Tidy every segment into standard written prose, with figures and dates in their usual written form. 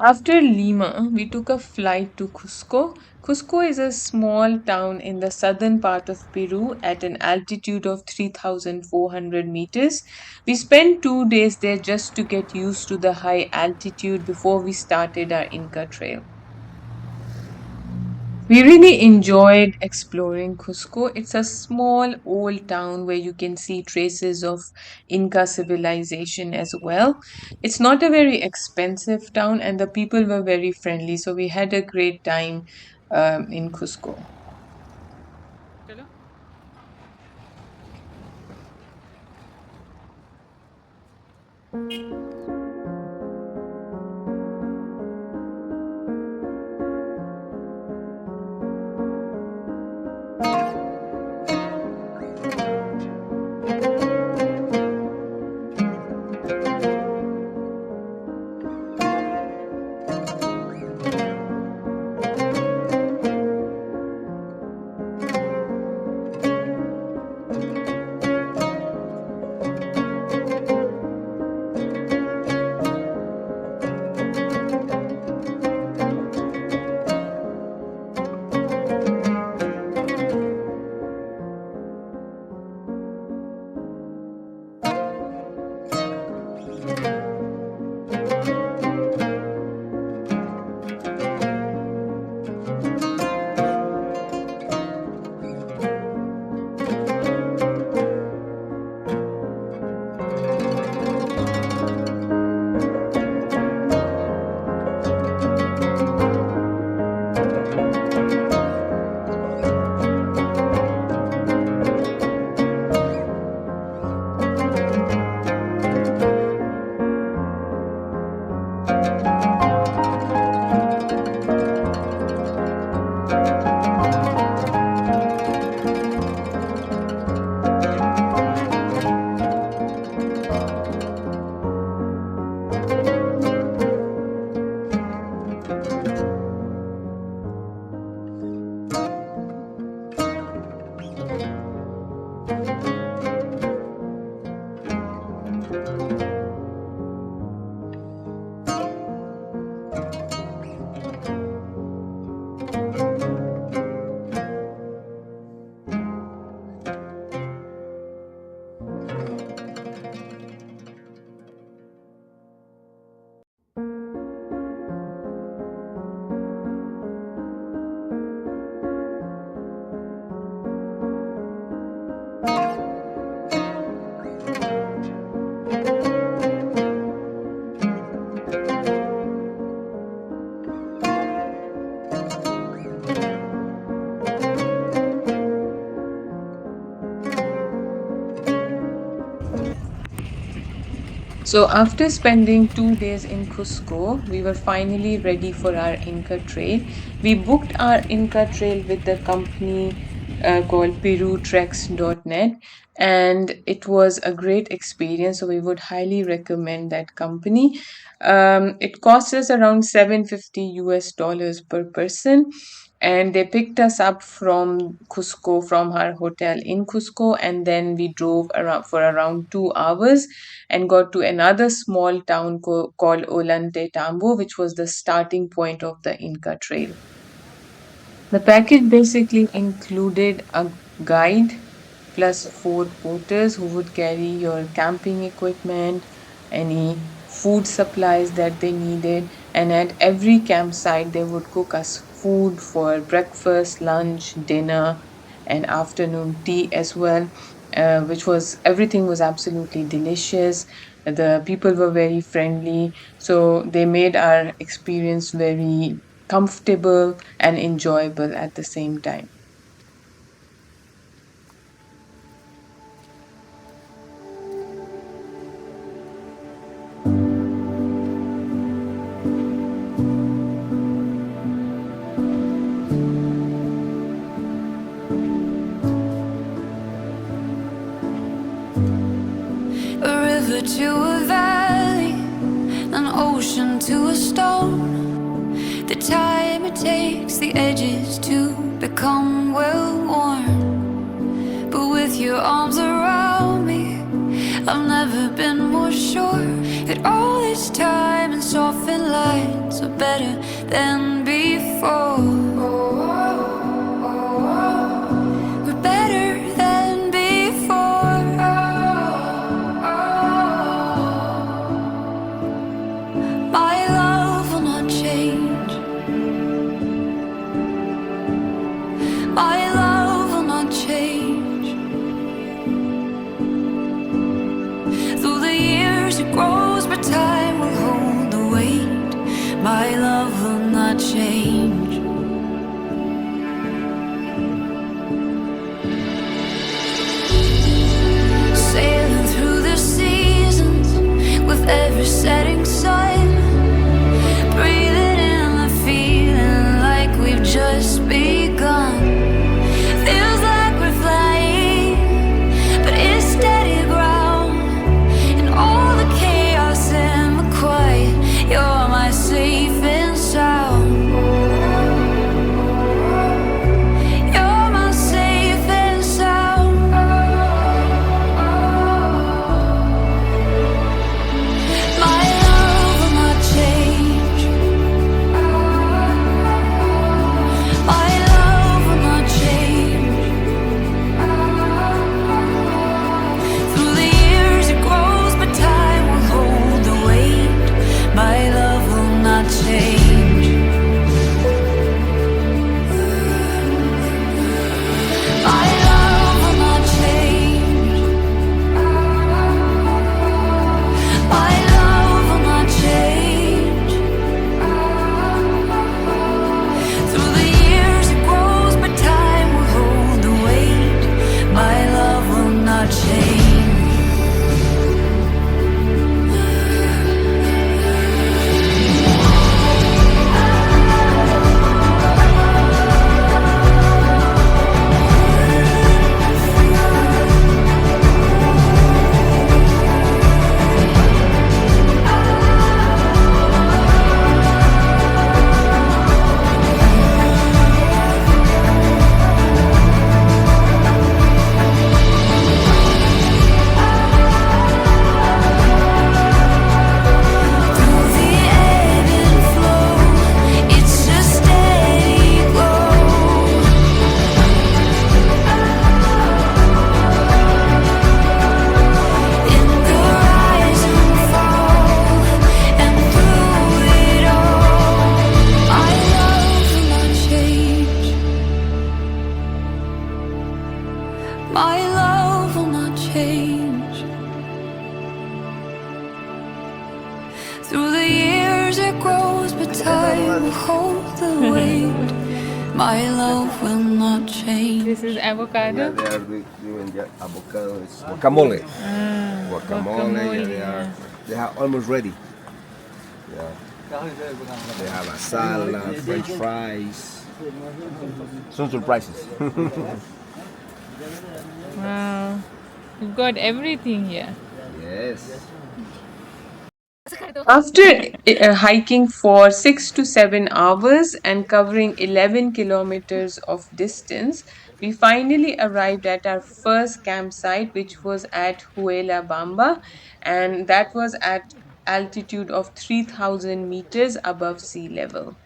After Lima, we took a flight to Cusco. Cusco is a small town in the southern part of Peru at an altitude of 3,400 meters. We spent 2 days there just to get used to the high altitude before we started our Inca trail. We really enjoyed exploring Cusco. It's a small old town where you can see traces of Inca civilization as well. It's not a very expensive town, and the people were very friendly. So we had a great time in Cusco. So, after spending 2 days in Cusco, we were finally ready for our Inca trail. We booked our Inca trail with the company called PeruTreks.net, and it was a great experience. So, we would highly recommend that company. It cost us around 750 US dollars per person, and they picked us up from Cusco, from our hotel in Cusco, and then we drove around for around 2 hours and got to another small town called Olante Tambo, which was the starting point of the Inca Trail. The package basically included a guide plus four porters who would carry your camping equipment, any food supplies that they needed, and at every campsite they would cook us food for breakfast, lunch, dinner, and afternoon tea as well, which was everything was absolutely delicious. The people were very friendly, so they made our experience very comfortable and enjoyable at the same time. A river to a valley, an ocean to a stone. The time it takes the edges to become well worn. But with your arms around me, I've never been more sure that all this time and softened lines are better than before. We're better than before. My love will not change. My love will not change. Through the years it grows, but time will hold the weight. My love will not change. Sailing through the seasons with every setting sun, breathing in the feeling like we've just begun. Feels like we're flying, but it's steady ground. In all the chaos and the quiet, you're my safe and sound. You're my safe and sound. My love will not change. My love will not change. Through the years it grows, but time will hold the weight. My love will not change. My love will not change. My love will not change. Through the years it grows, but time will hold the weight. My love will not change. Through the ebb and flow, it's a steady glow. In the rise and fall, and through it all, my love will not change. My love will not change. Through the years it grows, but time will hold the weight. My love will not change. This is Yeah, avocado. they are doing the avocado. It's guacamole. Guacamole. Yeah, they are almost ready. Yeah. They have a salad, French fries. Some surprises. Wow. You've got everything here. Yes. After hiking for 6 to 7 hours and covering 11 kilometers of distance, we finally arrived at our first campsite, which was at Huela Bamba, and that was at altitude of 3,000 meters above sea level.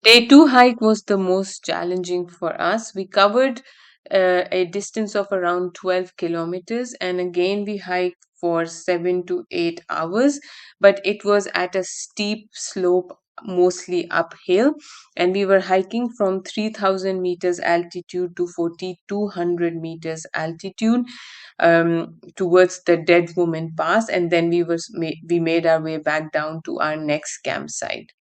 Day two hike was the most challenging for us. We covered a distance of around 12 kilometers, and again we hiked for 7 to 8 hours, but it was at a steep slope, mostly uphill, and we were hiking from 3,000 meters altitude to 4,200 meters altitude towards the Dead Woman Pass, and then we made our way back down to our next campsite.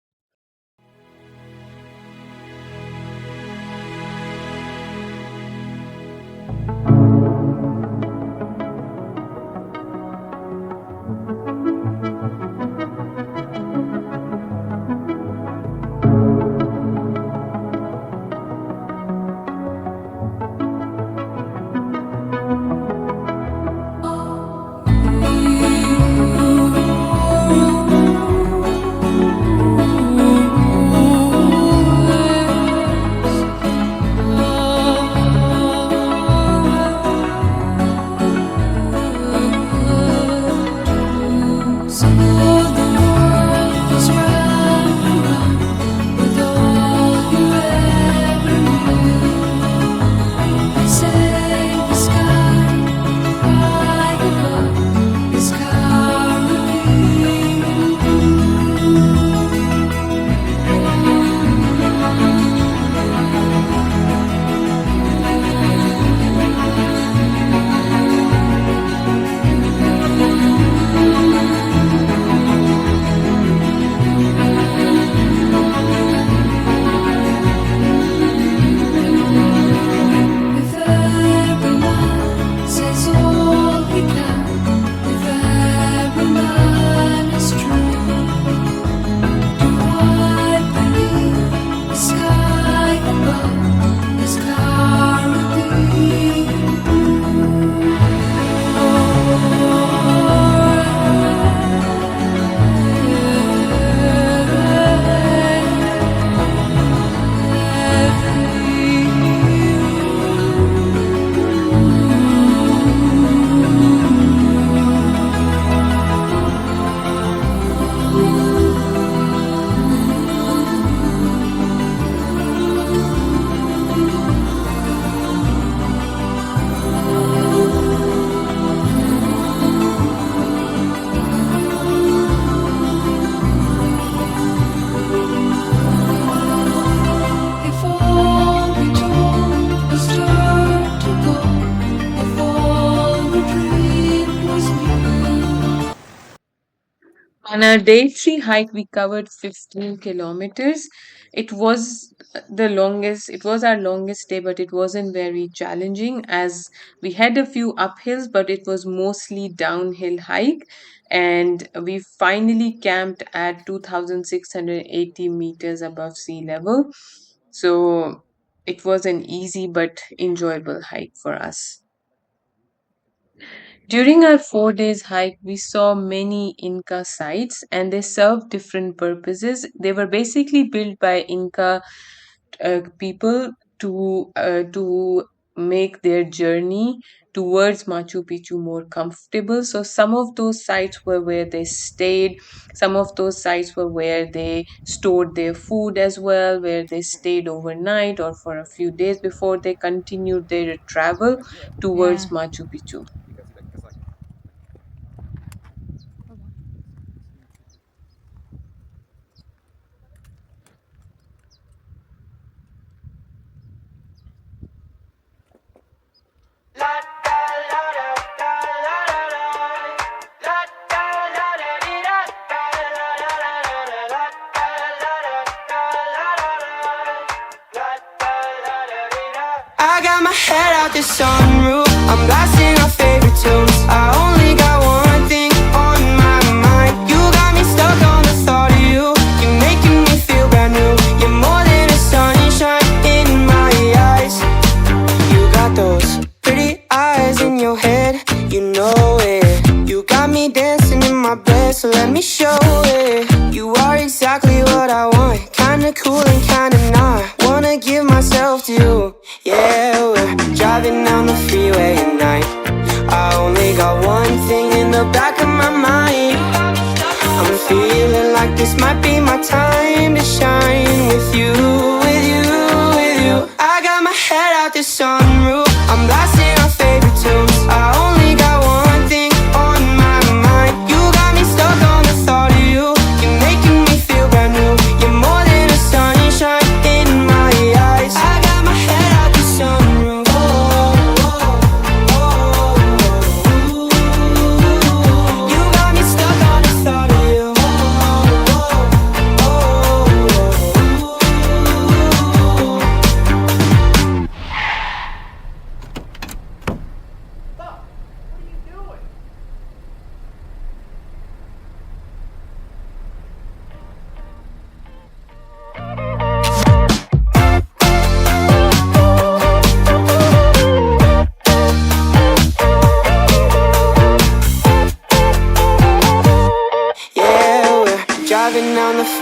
On our day three hike, we covered 15 kilometers. It was it was our longest day, but it wasn't very challenging as we had a few uphills, but it was mostly downhill hike. And we finally camped at 2,680 meters above sea level. So it was an easy but enjoyable hike for us. During our 4 days hike, we saw many Inca sites and they served different purposes. They were basically built by Inca people to make their journey towards Machu Picchu more comfortable. So some of those sites were where they stayed. Some of those sites were where they stored their food as well, where they stayed overnight or for a few days before they continued their travel Yeah. towards Machu Picchu. I got my head out the sunroof. I'm blasting our favorite tunes. I only got one thing on my mind. You got me stuck on the thought of you. You're making me feel brand new. You're more than a sunshine in my eyes. You got those pretty eyes in your head. You know it. You got me dancing in my bed, so let me show it. You are exactly what I want. Kinda cool and kinda not. Wanna give myself to you. Yeah, we're driving down the freeway at night. I only got one thing in the back of my mind. I'm feeling like this might be my time to shine with you.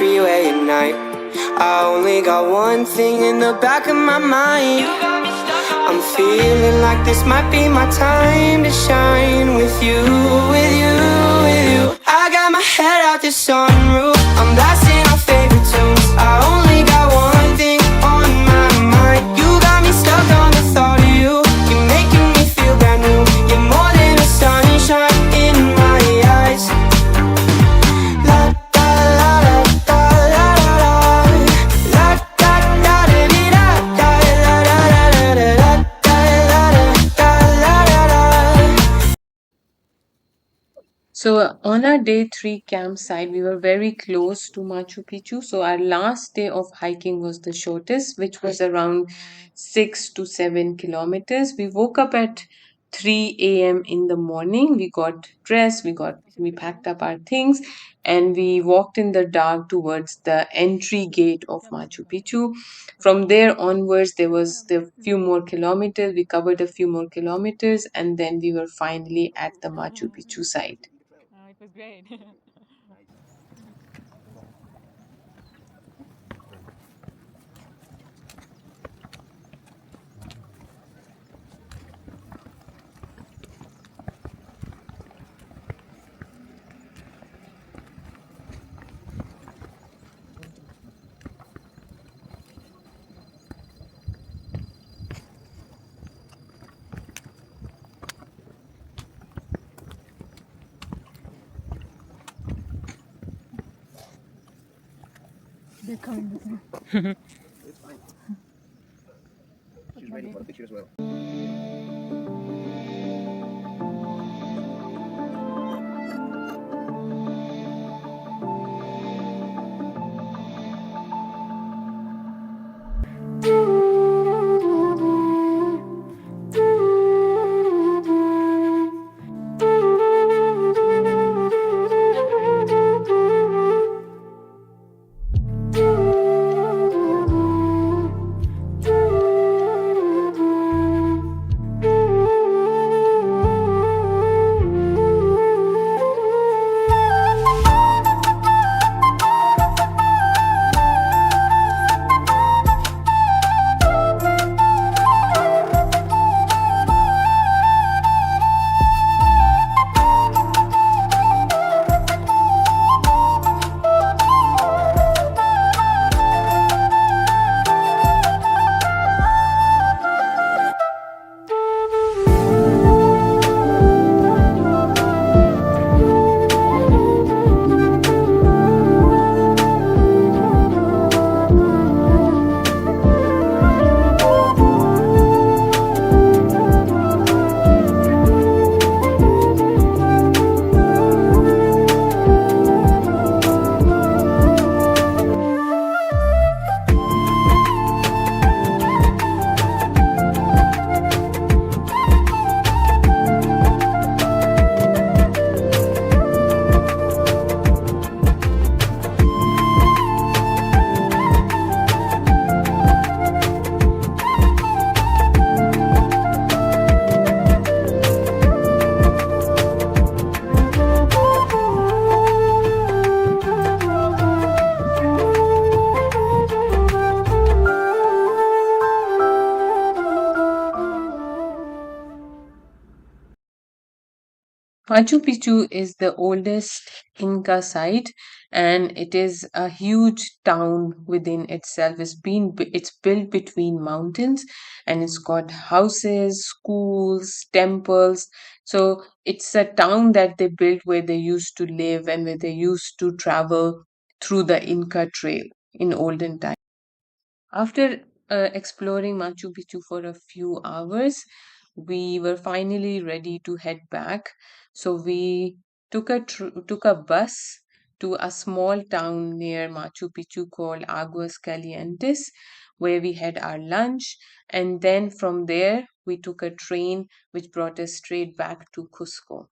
freeway at night. I only got one thing in the back of my mind. I'm feeling like this might be my time to shine with you, with you, with you. I got my head out the sunroof, I'm blasting our favorite tunes. I only got one thing on my mind. You got me stuck on the thought of you. You're making me feel brand new. You're more than a sunshine in my eyes. La da la la da la la la. La da da da dee da da la la la la la da la la da la la la. So on our day 3 campsite, we were very close to Machu Picchu. So our last day of hiking was the shortest, which was around 6 to 7 kilometers. We woke up at 3 a.m. in the morning. We got dressed, we packed up our things, and we walked in the dark towards the entry gate of Machu Picchu. From there onwards, there was the few more kilometers. We covered a few more kilometers, and then we were finally at the Machu Picchu site. She's ready for the picture as well. Machu Picchu is the oldest Inca site, and it is a huge town within itself. It's built between mountains, and it's got houses, schools, temples. So it's a town that they built where they used to live and where they used to travel through the Inca Trail in olden times. After exploring Machu Picchu for a few hours, we were finally ready to head back. So we took a bus to a small town near Machu Picchu called Aguas Calientes, where we had our lunch, and then from there we took a train which brought us straight back to Cusco.